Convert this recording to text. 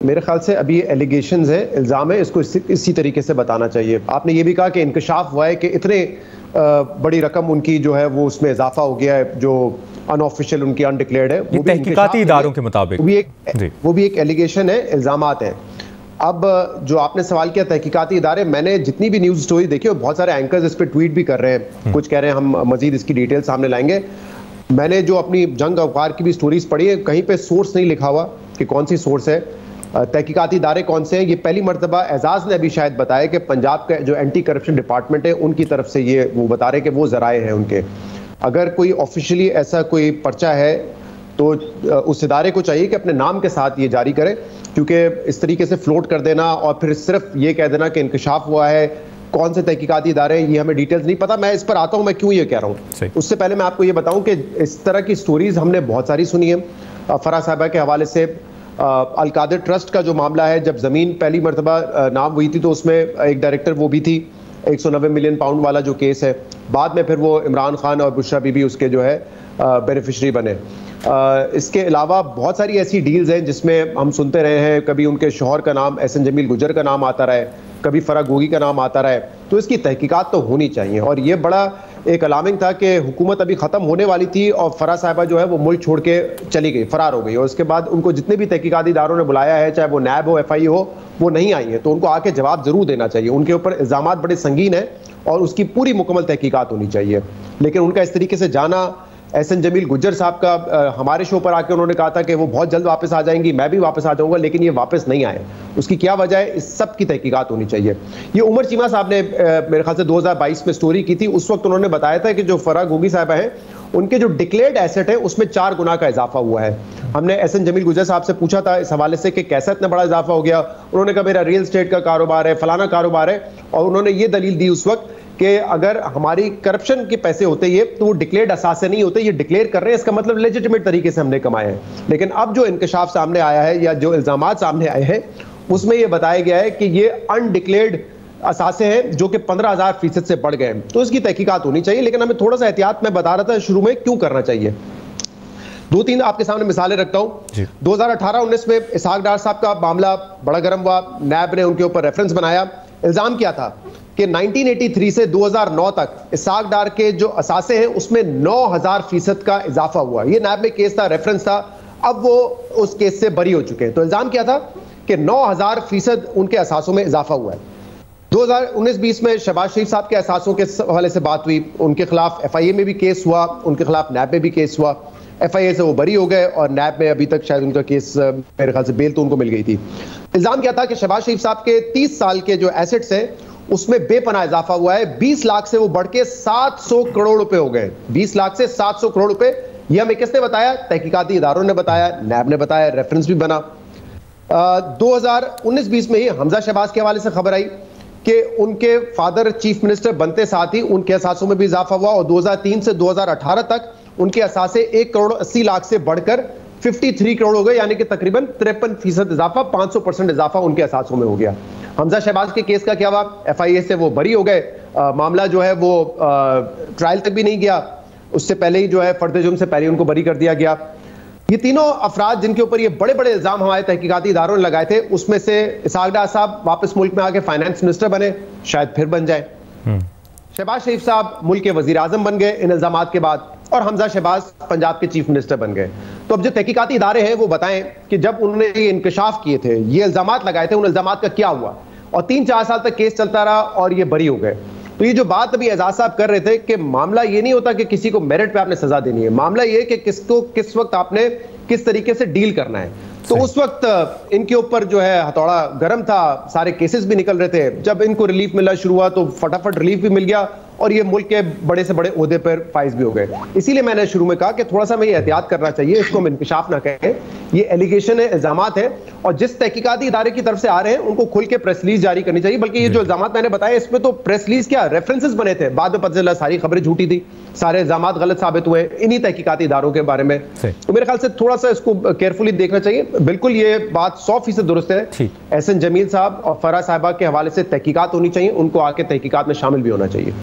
میرے خیال سے ابھی ایلیگیشنز ہیں، الزام ہے، اس کو اسی طریقے سے بتانا چاہیے. آپ نے یہ بھی کہا کہ انکشاف ہوا ہے کہ اتنے بڑی رقم ان کی جو ہے وہ اس میں اضافہ ہو گیا ہے جو ان آفیشیل ان کی انڈکلیئرڈ ہے. وہ بھی تحقیقاتی اداروں کے مطابق وہ بھی ایک ایلیگیشن ہے، الزامات ہیں. اب جو آپ نے سوال کیا تحقیقاتی ادارے، میں نے جتنی بھی نیوز سٹوری دیکھی اور بہت سارے اینکرز اس پہ ٹویٹ بھی کر رہے ہیں، کچھ کہہ رہے ہیں ہم مزید اس کی ڈیٹیل سامنے لائیں گے. میں نے جو اپنی جنگ افغان کی بھی سٹوریز پڑھی ہے، کہیں پہ سورس نہیں لکھا ہوا کہ کون سی سورس ہے، تحقیقاتی ادارے کون سے ہیں. یہ پہلی مرتبہ اعزاز نے ابھی شاید بتایا کہ پنجاب کا جو اینٹی کرپشن ڈپارٹمنٹ ہے ان کی طرف سے یہ وہ بتا رہے کہ وہ ذرائع ہیں ان کے. اگر کوئی آفیشیلی ایسا کوئی پرچہ ہے تو اس ادارے کو چاہیے کہ اپنے نام کے ساتھ یہ جاری کرے، کیونکہ اس طریقے سے فلوٹ کر دینا اور پھر صرف یہ کہہ دینا کہ انکشاف ہوا ہے، کون سے تحقیقاتی ادارے ہیں یہ ہمیں ڈیٹیلز نہیں پتا. میں اس پر آتا ہوں، میں کیوں یہ کہہ رہا ہوں. اس سے پہلے میں آپ کو یہ بتاؤں کہ اس طرح کی سٹوریز ہم نے بہت ساری سنی ہیں. فرح صاحبہ کے حوالے سے القادر ٹرسٹ کا جو معاملہ ہے، جب زمین پہلی مرتبہ نام ہوئی تھی تو اس میں ایک ڈائریکٹر وہ بھی تھی، 190 ملین پاؤنڈ والا جو کیس ہے. بعد میں پھر وہ عمران خان اور بشرا بی بی اس کے جو ہے بینیفیشری بنے. اس کے علاوہ بہت ساری ایسی ڈیلز ہیں جس میں ہم سنتے رہے ہیں، کبھی ان کے شوہر کا نام احسن جمیل گجر کا نام آتا رہا ہے، کبھی فرح گوگی کا نام آتا رہا ہے. تو اس کی تحقیقات تو ہونی چاہیے. اور یہ بڑا ایک الارمنگ تھا کہ حکومت ابھی ختم ہونے والی تھی اور فرح صاحبہ جو ہے وہ ملک چھوڑ کے چلی گئی، فرار ہو گئی. اور اس کے بعد ان کو جتنے بھی تحقیقاتی اداروں نے بلایا ہے، چاہے وہ نیب ہو، ایف آئی ہو، وہ نہیں آئی ہیں. تو ان کو آ کے جواب ضرور دینا چاہیے. ان کے اوپر الزامات بڑے سنگین ہیں اور اس کی پوری مکمل تحقیقات ہونی چاہیے. لیکن ان کا اس طریقے سے جانا، احسن جمیل گجر صاحب کا ہمارے شو پر آ کے انہوں نے کہا تھا کہ وہ بہت جلد واپس آ جائیں گی، میں بھی واپس آ جاؤں گا، لیکن یہ واپس نہیں آئے. اس کی کیا وجہ ہے؟ اس سب کی تحقیقات ہونی چاہیے. یہ عمر چیمہ صاحب نے میرے خیال سے 2022 میں سٹوری کی تھی. اس وقت انہوں نے بتایا تھا کہ جو فرح گوگی صاحبہ ہیں ان کے جو ڈکلیئرڈ ایسٹ ہے اس میں 4 گنا کا اضافہ ہوا ہے. ہم نے احسن جمیل گجر صاحب سے پوچھا تھا اس حوالے سے کہ کیسا اتنا بڑا اضافہ ہو گیا. انہوں نے کہا میرا ریل اسٹیٹ کا کاروبار ہے، فلانا کاروبار ہے. اور انہوں نے یہ دلیل دی اس وقت کہ اگر ہماری کرپشن کے پیسے ہوتے یہ تو وہ ڈکلیئرڈ اثاثے نہیں ہوتے، یہ ڈکلیئر کر رہے ہیں، اس کا مطلب لیجیٹمیٹ طریقے سے ہم نے کمائے ہیں. لیکن اب جو انکشاف سامنے آیا ہے یا جو الزامات سامنے آئے ہیں اس میں یہ بتایا گیا ہے کہ یہ انڈکلیئرڈ اثاثے ہیں جو کہ 15,000% سے بڑھ گئے ہیں. تو اس کی تحقیقات ہونی چاہیے. لیکن ہمیں تھوڑا سا احتیاط میں بتا رہا تھا شروع میں کیوں کرنا چاہیے. 2-3 آپ کے سامنے مثالیں رکھتا ہوں. 2018-19 میں اسحاق ڈار صاحب کا معاملہ بڑا گرم ہوا. نیب نے ان کے اوپر ریفرنس بنایا. الزام کیا تھا کہ 1983 سے 2009 تک اسحاق ڈار کے جو اثاثے ہیں اس میں 9,000% کا اضافہ ہوا. یہ نیب میں کیس تھا، ریفرنس تھا. اب وہ اس کیس سے بری ہو چکے ہیں. تو الزام کیا تھا کہ 9,000% ان کے اثاثوں میں اضافہ ہوا ہے. 2019-20 میں شہباز شریف صاحب کے اثاثوں کے حوالے سے بات ہوئی. ان کے خلاف ایف آئی اے میں بھی کیس ہوا، ان کے خلاف نیب میں بھی کیس ہوا. ایف آئی اے سے وہ بری ہو گئے اور نیب میں ابھی تک شاید ان کا کیس میرے خیال سے بیل تو ان کو مل گئی تھی. الزام کیا تھا کہ شہباز شریف صاحب کے 30 سال کے جو ایسٹس ہیں اس میں بے پناہ اضافہ ہوا ہے. 20 لاکھ سے وہ بڑھ کے 700 کروڑ روپے ہو گئے. 20 لاکھ سے 700 کروڑ روپے. یہ ہمیں کس نے بتایا؟ تحقیقاتی اداروں نے بتایا، نیب نے بتایا، ریفرنس بھی بنا. 2019-20 میں ہی حمزہ شہباز کے حوالے سے خبر آئی کہ ان کے فادر چیف منسٹر بنتے ساتھ ہی ان کے اثاثوں میں بھی اضافہ ہوا. اور 2003 سے 2018 تک ان کے اثاثے 1 کروڑ 80 لاکھ سے بڑھ کر 53 کروڑ ہو گئے، یعنی کہ تقریباً 53% اضافہ، 500% اضافہ ان کے اثاثوں میں ہو گیا. حمزہ شہباز کے کیس کا کیا ہوا؟ ایف آئی اے سے وہ بری ہو گئے. معاملہ جو ہے وہ ٹرائل تک بھی نہیں گیا. اس سے پہلے ہی جو ہے فرد جرم سے پہلے ان کو بری کر دیا گیا. یہ تینوں افراد جن کے اوپر یہ بڑے بڑے الزام ہمارے تحقیقاتی اداروں نے لگائے تھے، اس میں سے اسحاق ڈار صاحب واپس ملک میں آ کے فائنانس منسٹر بنے، شاید پھر بن جائیں. شہباز شریف صاحب ملک کے وزیر اعظم بن گئے ان الزامات کے بعد، اور حمزہ شہباز پنجاب کے چیف منسٹر بن گئے. تو اب جو تحقیقاتی ادارے ہیں وہ بتائیں کہ جب انہوں نے یہ انکشاف کیے تھے، یہ الزامات لگائے تھے، ان الزامات کا کیا ہوا؟ اور 3-4 سال تک کیس چلتا رہا اور یہ بری ہو گئے. تو یہ جو بات ابھی اعزاز صاحب کر رہے تھے کہ معاملہ یہ نہیں ہوتا کہ کسی کو میرٹ پہ آپ نے سزا دینی ہے، معاملہ یہ کہ کس کو کس وقت آپ نے کس طریقے سے ڈیل کرنا ہے. تو اس وقت ان کے اوپر جو ہے ہتھوڑا گرم تھا، سارے کیسز بھی نکل رہے تھے. جب ان کو ریلیف ملنا شروع ہوا تو فٹافٹ ریلیف بھی مل گیا اور یہ ملک کے بڑے سے بڑے عہدے پر فائز بھی ہو گئے. اسی لیے میں نے شروع میں کہا کہ تھوڑا سا ہمیں یہ احتیاط کرنا چاہیے، اس کو ہم انکشاف نہ کہیں. یہ ایلیگیشن ہے، الزامات ہیں، اور جس تحقیقاتی ادارے کی طرف سے آ رہے ہیں ان کو کھل کے پریس ریلیز جاری کرنی چاہیے. بلکہ یہ جو الزامات میں نے بتایا اس میں تو پریس ریلیز کیا ریفرنسز بنے تھے، بعد میں پتہ چلا ساری خبریں جھوٹی تھی، سارے الزامات غلط ثابت ہوئے انہی تحقیقاتی اداروں کے بارے میں. تو میرے خیال سے تھوڑا سا اس کو کیئرفلی دیکھنا چاہیے. بالکل یہ بات 100% درست ہے. احسن جمیل صاحب اور فرح صاحبہ کے حوالے سے تحقیقات ہونی چاہیے، ان کو آ کے تحقیقات میں شامل بھی ہونا چاہیے.